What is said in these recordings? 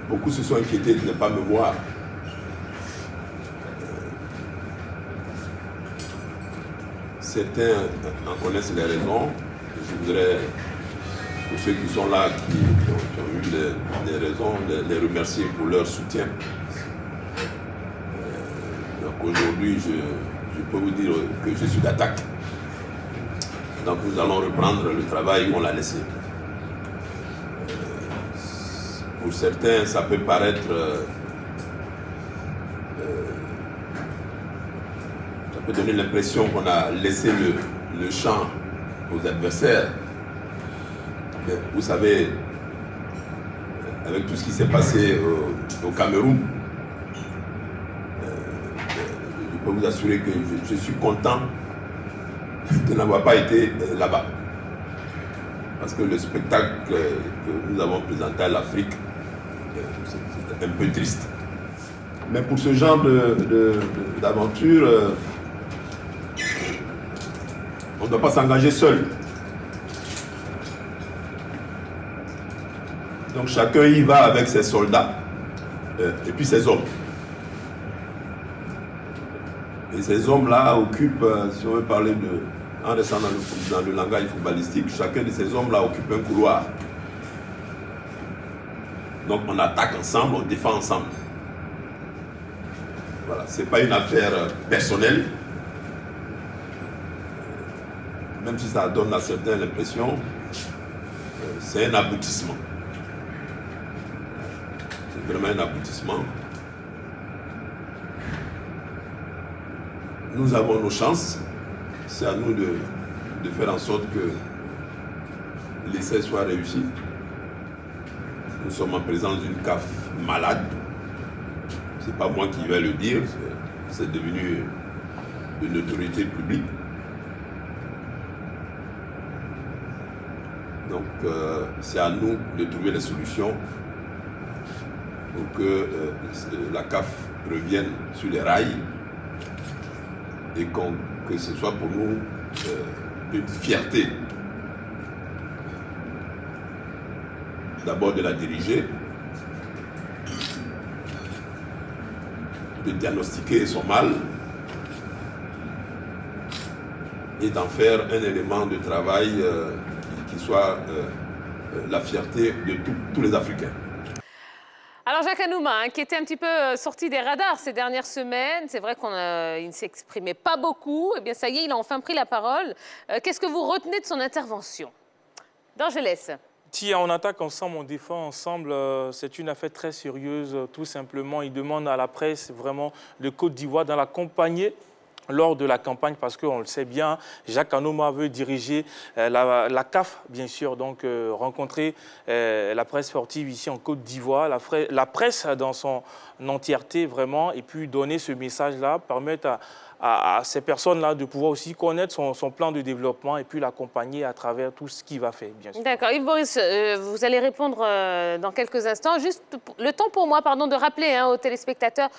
Beaucoup se sont inquiétés de ne pas me voir. Certains en connaissent les raisons. Je voudrais, pour ceux qui sont là, qui ont eu les raisons, les remercier pour leur soutien. Donc aujourd'hui, je peux vous dire que je suis d'attaque. Donc nous allons reprendre le travail où on l'a laissé. Pour certains, ça peut paraître... ça peut donner l'impression qu'on a laissé le champ aux adversaires. Mais vous savez, avec tout ce qui s'est passé au Cameroun, je peux vous assurer que je suis content de n'avoir pas été là-bas. Parce que le spectacle que nous avons présenté à l'Afrique, c'est un peu triste. Mais pour ce genre d'aventure, on ne doit pas s'engager seul. Donc chacun y va avec ses soldats et puis ses hommes. Et ces hommes-là occupent, si on veut parler en restant dans le langage footballistique, chacun de ces hommes-là occupe un couloir. Donc on attaque ensemble, on défend ensemble. Voilà, ce n'est pas une affaire personnelle. Même si ça donne à certains l'impression, c'est un aboutissement. C'est vraiment un aboutissement. Nous avons nos chances. C'est à nous de faire en sorte que l'essai soit réussi. Nous sommes en présence d'une CAF malade. Ce n'est pas moi qui vais le dire, c'est devenu une autorité publique. Donc c'est à nous de trouver les solutions pour que la CAF revienne sur les rails et que ce soit pour nous une fierté d'abord de la diriger, de diagnostiquer son mal et d'en faire un élément de travail qui soit la fierté de tous les Africains. Alors Jacques Anouma, qui était un petit peu sorti des radars ces dernières semaines, c'est vrai qu'il ne s'exprimait pas beaucoup, et bien ça y est, il a enfin pris la parole. Qu'est-ce que vous retenez de son intervention? D'Angelès. Si on attaque ensemble, on défend ensemble, c'est une affaire très sérieuse, tout simplement. Il demande à la presse vraiment de Côte d'Ivoire dans l'accompagner lors de la campagne, parce qu'on le sait bien, Jacques Anouma veut diriger la CAF, bien sûr, donc rencontrer la presse sportive ici en Côte d'Ivoire, la presse dans son entièreté vraiment, et puis donner ce message-là, permettre à ces personnes-là de pouvoir aussi connaître son plan de développement et puis l'accompagner à travers tout ce qu'il va faire, bien sûr. D'accord. Yves Boris, vous allez répondre dans quelques instants. Juste le temps pour moi, pardon, de rappeler aux téléspectateurs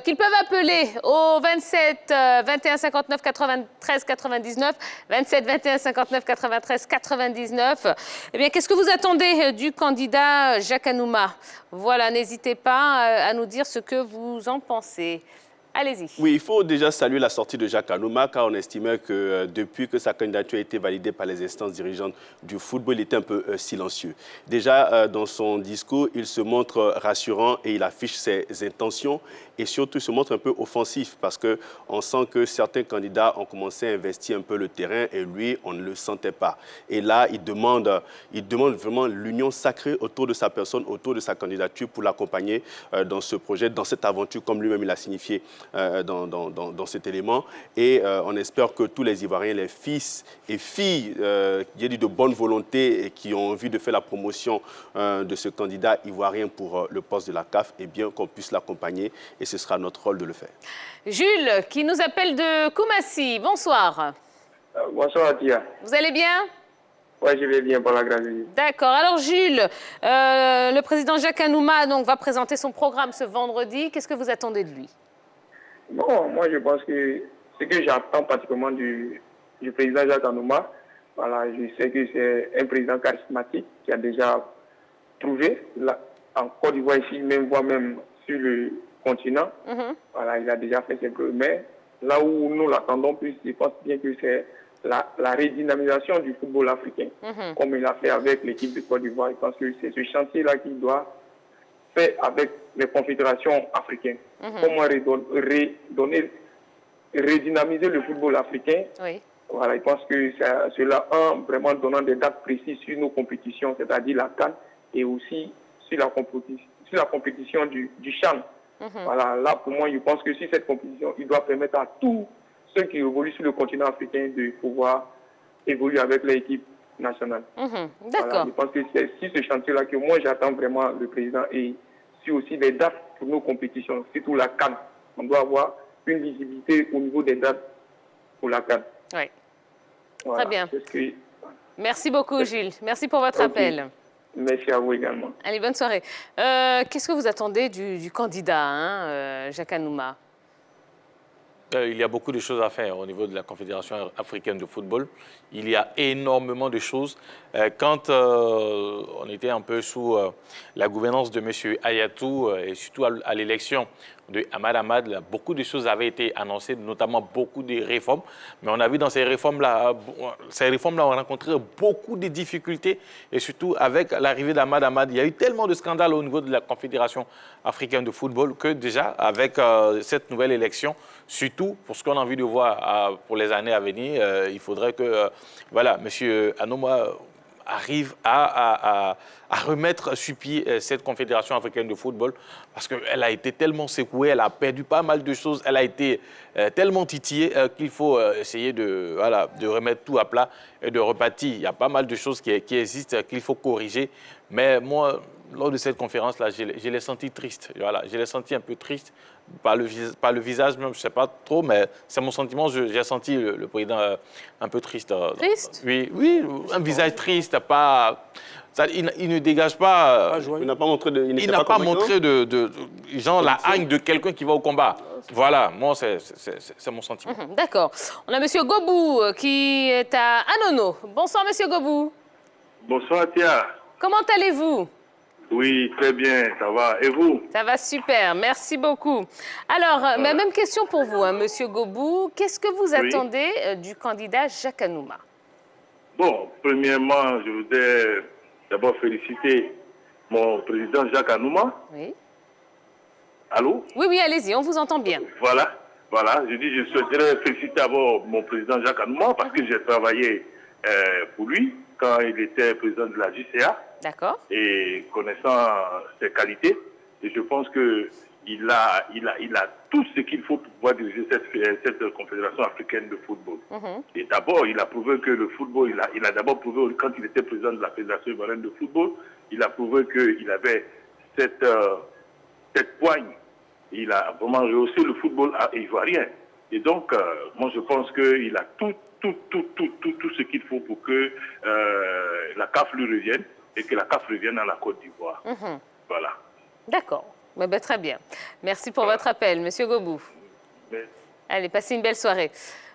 qu'ils peuvent appeler au 27 21 59 93 99, 27 21 59 93 99. Eh bien, qu'est-ce que vous attendez du candidat Jacques Anouma? Voilà, n'hésitez pas à nous dire ce que vous en pensez. Allez-y. Oui, il faut déjà saluer la sortie de Jacques Anouma, car on estimait que depuis que sa candidature a été validée par les instances dirigeantes du football, il était un peu silencieux. Déjà, dans son discours, il se montre rassurant et il affiche ses intentions et surtout il se montre un peu offensif parce qu'on sent que certains candidats ont commencé à investir un peu le terrain et lui, on ne le sentait pas. Et là, il demande vraiment l'union sacrée autour de sa personne, autour de sa candidature pour l'accompagner dans ce projet, dans cette aventure, comme lui-même il a signifié dans cet élément. Et on espère que tous les Ivoiriens, les fils et filles, j'ai dit de bonne volonté et qui ont envie de faire la promotion de ce candidat ivoirien pour le poste de la CAF, eh bien qu'on puisse l'accompagner et ce sera notre rôle de le faire. Jules, qui nous appelle de Koumassi, bonsoir. Bonsoir Atia. Vous allez bien? Oui, je vais bien, par la grâce de Dieu. D'accord. Alors Jules, le président Jacques Anouma donc, va présenter son programme ce vendredi. Qu'est-ce que vous attendez de lui? Bon, moi je pense que ce que j'attends particulièrement du président Jacques Anouma, voilà, je sais que c'est un président charismatique qui a déjà trouvé en Côte d'Ivoire ici, même voire même sur le continent. Voilà, il a déjà fait ses preuves. Mais là où nous l'attendons plus, je pense bien que c'est la redynamisation du football africain, comme il a fait avec l'équipe de Côte d'Ivoire. Je pense que c'est ce chantier-là qu'il doit faire avec les confédérations africaines. Comment redynamiser le football africain. Oui. Voilà, je pense que cela, vraiment donnant des dates précises sur nos compétitions, c'est-à-dire la CAN, et aussi sur la compétition du CHAN. Voilà, là, pour moi, je pense que sur cette compétition, il doit permettre à tous ceux qui évoluent sur le continent africain de pouvoir évoluer avec l'équipe nationale. D'accord. Voilà, je pense que c'est sur ce chantier-là que moi, j'attends vraiment le président et sur aussi des dates pour nos compétitions, surtout la CAN. On doit avoir une visibilité au niveau des dates pour la CAN. Oui. Voilà, très bien. Que... Merci beaucoup, Gilles. Merci pour votre appel. Merci à vous également. Allez, bonne soirée. Qu'est-ce que vous attendez du candidat, Jacques Anouma? Il y a beaucoup de choses à faire au niveau de la Confédération africaine de football. Il y a énormément de choses. Quand on était un peu sous la gouvernance de M. Ayatou et surtout à l'élection de Ahmad, beaucoup de choses avaient été annoncées, notamment beaucoup de réformes. Mais on a vu dans ces réformes-là, on a rencontré beaucoup de difficultés. Et surtout avec l'arrivée d'Ahmad, il y a eu tellement de scandales au niveau de la Confédération africaine de football que déjà, avec cette nouvelle élection, surtout pour ce qu'on a envie de voir pour les années à venir, il faudrait que voilà, M. Anouma arrive à remettre sur pied cette Confédération africaine de football parce qu'elle a été tellement secouée, elle a perdu pas mal de choses, elle a été tellement titillée qu'il faut essayer de remettre tout à plat et de rebâtir. Il y a pas mal de choses qui existent, qu'il faut corriger. Mais moi, lors de cette conférence-là, je l'ai senti triste. Voilà, je l'ai senti un peu triste, par le visage même, je ne sais pas trop, mais c'est mon sentiment. J'ai senti le président un peu triste. Triste? Oui, un visage triste, pas... Il ne dégage pas... Il n'a pas montré genre la haine de quelqu'un qui va au combat. Voilà, moi, c'est mon sentiment. D'accord. On a M. Gobou qui est à Anono. Bonsoir, M. Gobou. Bonsoir, Tia. Comment allez-vous? Oui, très bien, ça va. Et vous? Ça va super, merci beaucoup. Alors, ma même question pour vous, Monsieur Gobou. Qu'est-ce que vous attendez du candidat Jacques Anouma? Bon, premièrement, je voudrais d'abord féliciter mon président Jacques Anouma. Oui. Allô? Oui, allez-y, on vous entend bien. Voilà. Je souhaiterais féliciter d'abord mon président Jacques Anouma parce que j'ai travaillé pour lui quand il était président de la JCA. D'accord. Et connaissant ses qualités, et je pense qu'il a tout ce qu'il faut pour pouvoir diriger cette confédération africaine de football. Et d'abord, il a prouvé que le football, il a d'abord prouvé, quand il était président de la Fédération ivoirienne de football, il a prouvé qu'il avait cette poigne. Il a vraiment rehaussé le football ivoirien. Et donc, moi, je pense qu'il a tout ce qu'il faut pour que la CAF lui revienne et que la CAF revienne à la Côte d'Ivoire. Voilà. D'accord. Très bien. Merci pour votre appel, Monsieur Gobou. Allez, passez une belle soirée.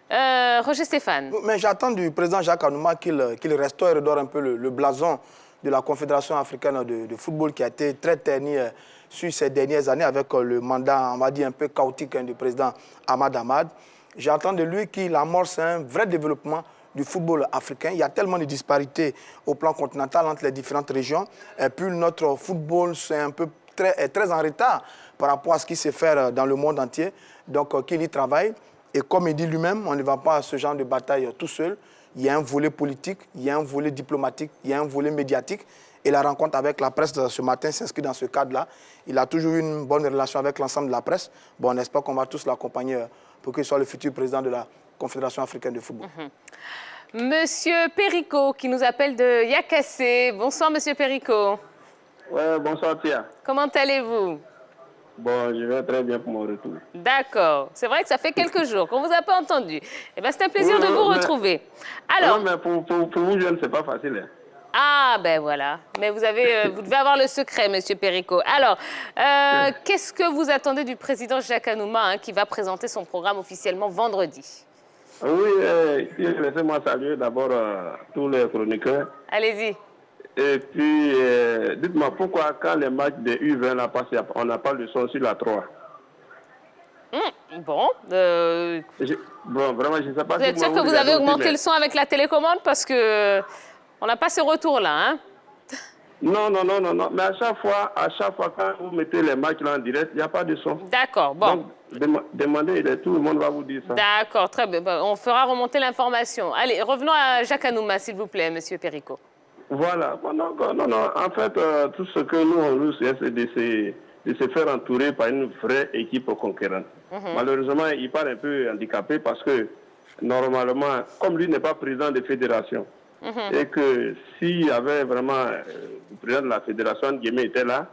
Roger Stéphane. Mais j'attends du président Jacques Anouma qu'il restaure et redore un peu le blason de la Confédération africaine de football qui a été très terni sur ces dernières années avec le mandat, on va dire, un peu chaotique du président Ahmad. J'attends de lui qu'il amorce un vrai développement du football africain. Il y a tellement de disparités au plan continental entre les différentes régions. Et puis notre football, c'est un peu très en retard par rapport à ce qui se fait dans le monde entier. Donc, qu'il y travaille. Et comme il dit lui-même, on ne va pas à ce genre de bataille tout seul. Il y a un volet politique, il y a un volet diplomatique, il y a un volet médiatique. Et la rencontre avec la presse ce matin s'inscrit dans ce cadre-là. Il a toujours eu une bonne relation avec l'ensemble de la presse. Bon, on espère qu'on va tous l'accompagner pour qu'il soit le futur président de la Confédération africaine de football. Monsieur Perico, qui nous appelle de Yakassé. Bonsoir, Monsieur Perico. Ouais, bonsoir, Tia. Comment allez-vous? Bon, je vais très bien pour mon retour. D'accord. C'est vrai que ça fait quelques jours qu'on ne vous a pas entendu. Eh bien, c'est un plaisir de vous retrouver. Alors... Non, mais pour vous, jeune, c'est pas facile. Hein. Ah, ben voilà. Mais vous devez avoir le secret, Monsieur Perico. Alors, qu'est-ce que vous attendez du président Jacques Anouma, qui va présenter son programme officiellement vendredi? Oui, laissez-moi saluer d'abord tous les chroniqueurs. Allez-y. Et puis, dites-moi, pourquoi quand les matchs des U20 là passent, on n'a pas le son sur la 3? Bon, bon, vraiment, je ne sais pas vous êtes sûr que vous avez augmenté le son avec la télécommande parce que on n'a pas ce retour-là, hein? Non. Mais à chaque fois, quand vous mettez les matchs là en direct, il n'y a pas de son. D'accord, bon. Donc, demandez, tout le monde va vous dire ça. D'accord, très bien. On fera remonter l'information. Allez, revenons à Jacques Anouma, s'il vous plaît, Monsieur Perico. Voilà. Non. En fait, tout ce que nous, on veut, c'est de se faire entourer par une vraie équipe conquérante. Malheureusement, il part un peu handicapé parce que, normalement, comme lui n'est pas président de fédération, et que s'il y avait vraiment le président de la fédération, Guémé était là,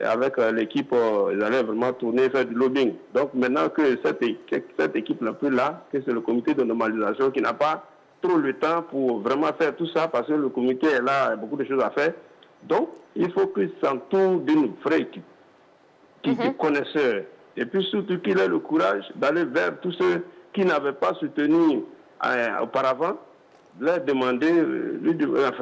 et avec l'équipe, ils allaient vraiment tourner, faire du lobbying. Donc maintenant que cette équipe n'est plus là, que c'est le comité de normalisation qui n'a pas trop le temps pour vraiment faire tout ça, parce que le comité est là, il y a beaucoup de choses à faire. Donc, il faut qu'il s'entoure d'une vraie équipe, qui connaisseurs, et puis surtout qu'il ait le courage d'aller vers tous ceux qui n'avaient pas soutenu auparavant, leur demander,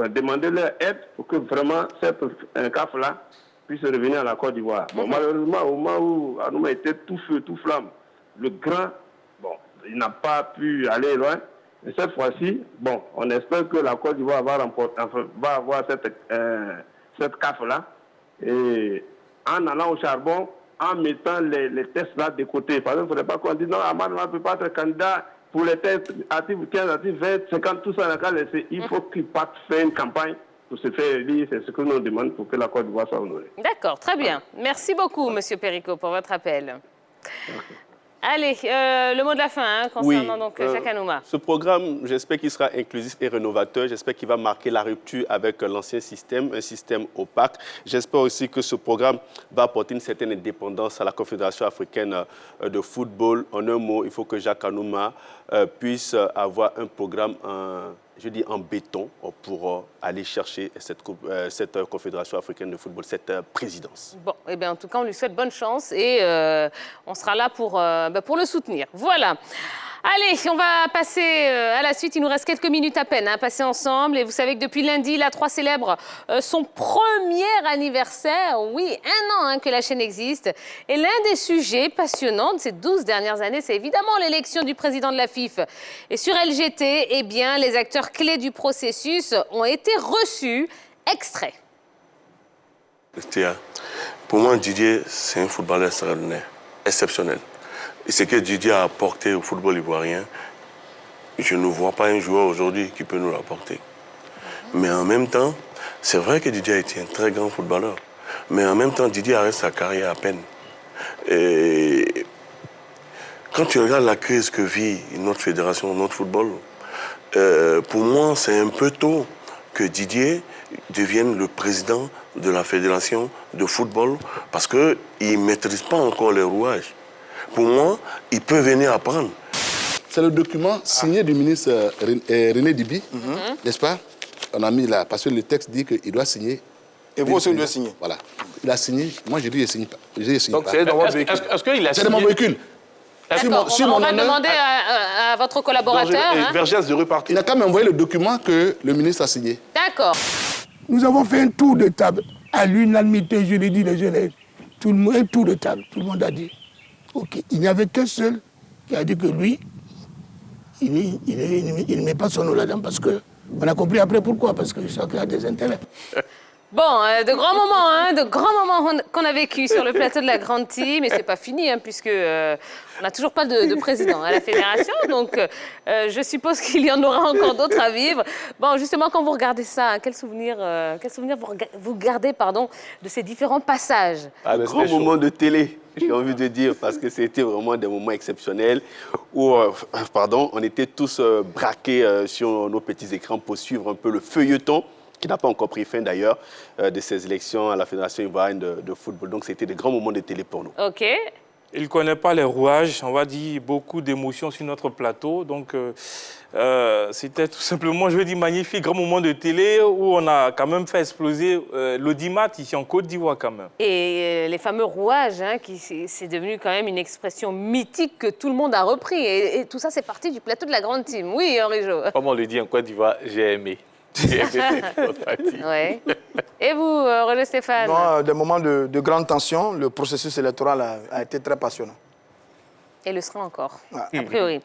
demander leur aide pour que vraiment cette CAF-là puisse revenir à la Côte d'Ivoire. Bon, malheureusement, au moment où Anouma était tout feu, tout flamme, le grand, bon, il n'a pas pu aller loin. Et cette fois-ci, bon, on espère que la Côte d'Ivoire va avoir cette CAF-là. Et en allant au charbon, en mettant les tests là de côté. Par exemple, il ne faudrait pas qu'on dise non, Amad ne peut pas être candidat pour les tests actifs 15, actifs 20, 50, tout ça, il faut qu'il parte faire une campagne pour se faire élire. C'est ce que nous demandons pour que la Côte d'Ivoire soit honorée. D'accord, très bien. Merci beaucoup, Monsieur Perico, pour votre appel. Allez, le mot de la fin concernant donc Jacques Anouma. Ce programme, j'espère qu'il sera inclusif et rénovateur. J'espère qu'il va marquer la rupture avec l'ancien système, un système opaque. J'espère aussi que ce programme va apporter une certaine indépendance à la Confédération africaine de football. En un mot, il faut que Jacques Anouma puisse avoir un programme en béton pour aller chercher cette Confédération africaine de football, cette présidence. Bon, eh bien, en tout cas, on lui souhaite bonne chance et on sera là pour le soutenir. Voilà. Allez, on va passer à la suite. Il nous reste quelques minutes à peine à passer ensemble. Et vous savez que depuis lundi, la 3 célèbre son premier anniversaire. Oui, 1 an que la chaîne existe. Et l'un des sujets passionnants de ces 12 dernières années, c'est évidemment l'élection du président de la FIF. Et sur LGT, eh bien, les acteurs clés du processus ont été reçus. Extrait. Pour moi, Didier, c'est un footballeur extraordinaire, exceptionnel. Et ce que Didier a apporté au football ivoirien, je ne vois pas un joueur aujourd'hui qui peut nous l'apporter. Mais en même temps, c'est vrai que Didier a été un très grand footballeur. Mais en même temps, Didier arrête sa carrière à peine. Et quand tu regardes la crise que vit notre fédération, notre football, pour moi, c'est un peu tôt que Didier devienne le président de la fédération de football parce qu'il ne maîtrise pas encore les rouages. Pour moi, il peut venir apprendre. C'est le document signé du ministre René Dibi, n'est-ce pas? On a mis là, parce que le texte dit qu'il doit signer. Et vous aussi, vous devez signer. Voilà. Il a signé. Moi, j'ai dit qu'il ne signe pas. Donc, c'est dans votre véhicule. Est-ce qu'il a signé? C'est dans mon véhicule. On va demander à votre collaborateur. Vergès de repartir. Il a quand même envoyé le document que le ministre a signé. D'accord. Nous avons fait un tour de table à l'unanimité, je l'ai dit, les élèves. Un tour de table, tout le monde a dit. Ok, il n'y avait qu'un seul qui a dit que lui, il ne met pas son nom là-dedans parce qu'on a compris après pourquoi, parce que chacun a des intérêts. Bon, de grands moments qu'on a vécu sur le plateau de la Grande Team, mais c'est pas fini, puisque on n'a toujours pas de président à la fédération, donc je suppose qu'il y en aura encore d'autres à vivre. Bon, justement, quand vous regardez ça, quel souvenir vous gardez de ces différents passages? Grand moment de télé, j'ai envie de dire, parce que c'était vraiment des moments exceptionnels où, on était tous braqués sur nos petits écrans pour suivre un peu le feuilleton qui n'a pas encore pris fin d'ailleurs, de ces élections à la Fédération ivoirienne de football. Donc c'était des grands moments de télé pour nous. OK. Il ne connaît pas les rouages, on va dire beaucoup d'émotions sur notre plateau. Donc c'était tout simplement, je veux dire, magnifique, grand moment de télé où on a quand même fait exploser l'audimat ici en Côte d'Ivoire quand même. Et les fameux rouages, c'est devenu quand même une expression mythique que tout le monde a repris. Et tout ça, c'est parti du plateau de la Grande Team. Oui, Henri Jo. Comme on le dit en Côte d'Ivoire, j'ai aimé. Ouais. Et vous, René Stéphane? Non, des moments de grande tension, le processus électoral a été très passionnant. Et le sera encore, a priori.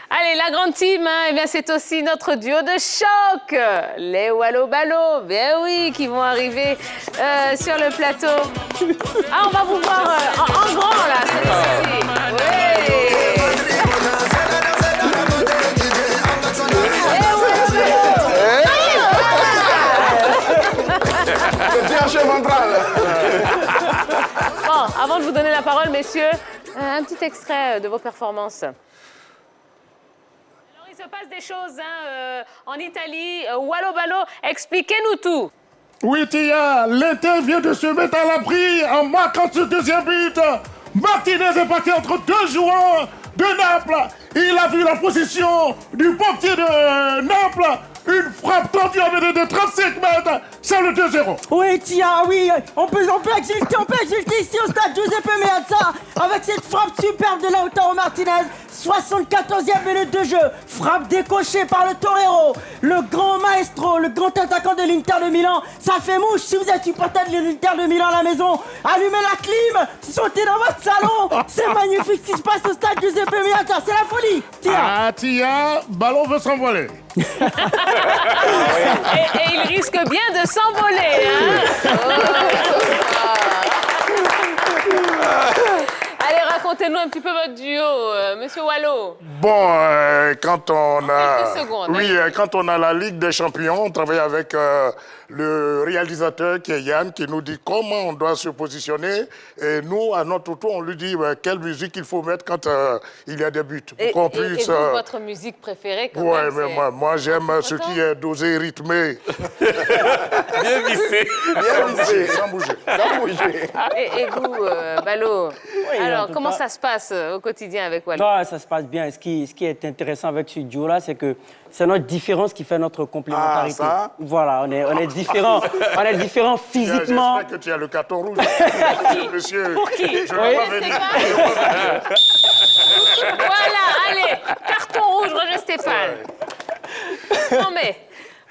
Allez, la grande team, hein, eh bien, c'est aussi notre duo de choc, les Wallo-Ballo, ben oui, qui vont arriver sur le plateau. Ah, on va vous voir en grand, là, c'est ici. Bon, avant de vous donner la parole, messieurs, un petit extrait de vos performances. Alors, il se passe des choses en Italie. Wallo-Ballo, expliquez-nous tout. Oui, Tia, l'Inter vient de se mettre à l'abri en marquant ce deuxième but. Martinez est parti entre deux joueurs de Naples. Il a vu la position du portier de Naples. Une frappe tendue à mener de 35 mètres. C'est le 2-0. Oui, Tia, oui. On peut exulter ici au stade Giuseppe Meazza avec cette frappe superbe de Lautaro Martinez. 74e minute de jeu. Frappe décochée par le Torero. Le grand maestro, le grand attaquant de l'Inter de Milan. Ça fait mouche si vous êtes supporter de l'Inter de Milan à la maison. Allumez la clim. Sautez dans votre salon. C'est magnifique ce qui se passe au stade Giuseppe Meazza. C'est la folie. Tia. Ah, Tia, ballon veut s'envoler. Et il risque bien de s'envoler. Hein. Allez, racontez-nous un petit peu votre duo, Monsieur Wallo. Bon, quand on a... Quelques secondes, oui, quand on a la Ligue des Champions, on travaille avec le réalisateur qui est Yann, qui nous dit comment on doit se positionner. Et nous, à notre tour, on lui dit quelle musique il faut mettre quand il y a des buts. Et vous, votre musique préférée quand même, mais moi j'aime ce qui est dosé, rythmé. Bien vissé. Bien vissé, sans bouger. Et vous, Ballo, Oui, alors comment ça se passe au quotidien avec Wallo? Ça se passe bien. Ce qui est intéressant avec ce duo-là, c'est que c'est notre différence qui fait notre complémentarité. Ah, ça. Voilà, on est différents. On est différents physiquement. J'espère que tu as le carton rouge. Monsieur, Pour qui? je ne vais pas venir. Voilà, allez, carton rouge, René Stéphane. Non mais...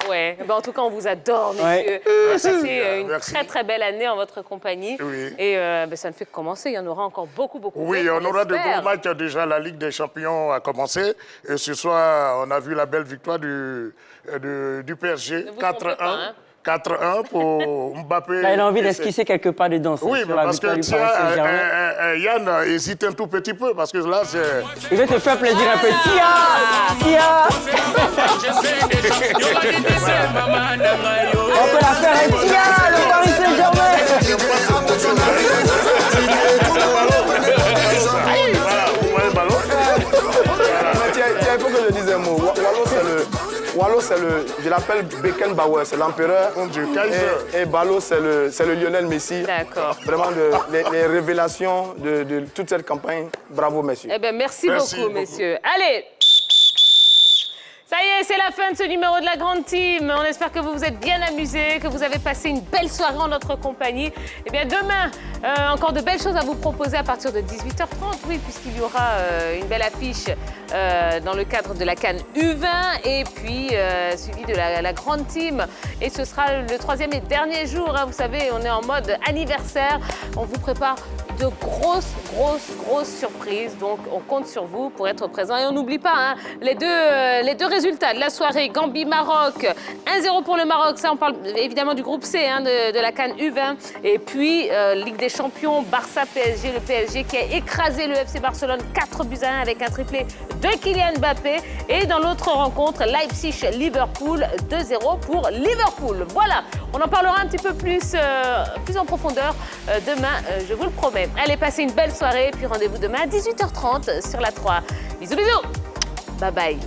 Ouais, ben en tout cas, on vous adore, messieurs. C'est une très, très belle année en votre compagnie. Oui. Et ça ne fait que commencer. Il y en aura encore beaucoup. Oui, on aura de gros matchs. Déjà, la Ligue des Champions a commencé. Et ce soir, on a vu la belle victoire du PSG, 4-1. 4-1 pour Mbappé. Là, il a envie d'esquisser quelque part de danser. Oui, mais parce que Yann hésite un tout petit peu, parce que là, c'est... Il veut te faire plaisir un peu. Tia. On peut la faire un Tia, le Paris Saint-Germain. Il faut que je dise un mot. Wallo, je l'appelle Beckenbauer, c'est l'empereur. Et Ballo, c'est le Lionel Messi. D'accord. Vraiment, les révélations de toute cette campagne. Bravo, messieurs. Eh bien, merci beaucoup, messieurs. Allez, ça y est, c'est la fin de ce numéro de la Grande Team. On espère que vous vous êtes bien amusés, que vous avez passé une belle soirée en notre compagnie. Eh bien, demain, encore de belles choses à vous proposer à partir de 18h30, oui, puisqu'il y aura une belle affiche dans le cadre de la CAN U20 et puis suivi de la Grande Team. Et ce sera le 3e et dernier jour. Hein, vous savez, on est en mode anniversaire. On vous prépare de grosses surprises. Donc, on compte sur vous pour être présents. Et on n'oublie pas hein, les deux résultats de la soirée. Gambie-Maroc, 1-0 pour le Maroc. Ça, on parle évidemment du groupe C hein, de la CAN U20. Et puis, Ligue des Champions, Barça-PSG. Le PSG qui a écrasé le FC Barcelone 4-1 avec un triplé de Kylian Mbappé. Et dans l'autre rencontre, Leipzig-Liverpool, 2-0 pour Liverpool. Voilà, on en parlera un petit peu plus en profondeur demain, je vous le promets. Allez, passez une belle soirée. Puis rendez-vous demain à 18h30 sur la 3. Bisous, bisous. Bye bye.